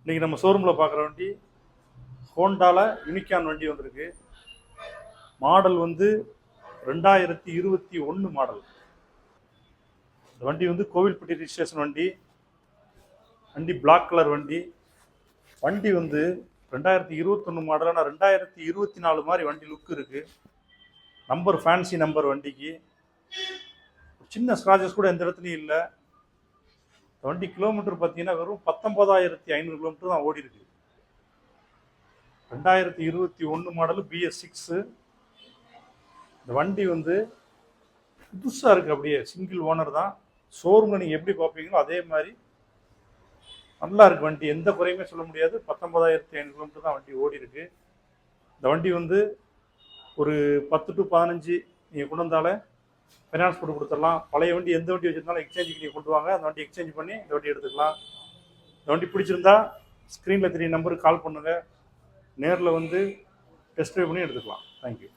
இன்றைக்கி நம்ம ஷோரூமில் பார்க்குற வண்டி ஹோண்டாவில் யூனிகார்ன் வண்டி வந்திருக்கு. மாடல் வந்து 2021 மாடல். இந்த வண்டி வந்து கோவில்பட்டி ரிஜிஸ்ட்ரேஷன் வண்டி. வண்டி பிளாக் கலர் வண்டி. வண்டி வந்து 2021 மாடல். ஆனால் 2024 மாதிரி வண்டி லுக் இருக்குது. நம்பர் ஃபேன்சி நம்பர் வண்டிக்கு. சின்ன ஸ்க்ராச்சஸ் கூட எந்த இடத்துலையும் இல்லை. வண்டி கிலோமீட்டர் பார்த்தீங்கன்னா வெறும் 19,500 கிலோமீட்டர் தான் ஓடி இருக்கு. 2021 மாடல் BS6. இந்த வண்டி வந்து புதுசாக இருக்குது. அப்படியே சிங்கிள் ஓனர் தான். ஷோரூமில் நீங்கள் எப்படி பார்ப்பீங்களோ அதே மாதிரி நல்லா இருக்குது வண்டி. எந்த குறையுமே சொல்ல முடியாது. 19,500 கிலோமீட்டர் தான் வண்டி ஓடி இருக்கு. இந்த வண்டி வந்து ஒரு 10 to 15 நீங்கள் கொண்டு வந்தாலே ஃபைனான்ஸ் போட்டு கொடுத்துடலாம். பழைய வண்டி எந்த வண்டி வச்சுருந்தாலும் எக்ஸ்சேஞ்சுக்கு நீங்கள் கொண்டு வாங்க. அந்த வண்டி எக்ஸ்சேஞ்ச் பண்ணி இந்த வண்டி எடுத்துக்கலாம். இந்த வண்டி பிடிச்சிருந்தா ஸ்க்ரீனில் 3 நம்பருக்கு கால் பண்ணுங்கள். நேரில் வந்து டெஸ்ட் ட்ரைவ் பண்ணி எடுத்துக்கலாம். தேங்க்யூ.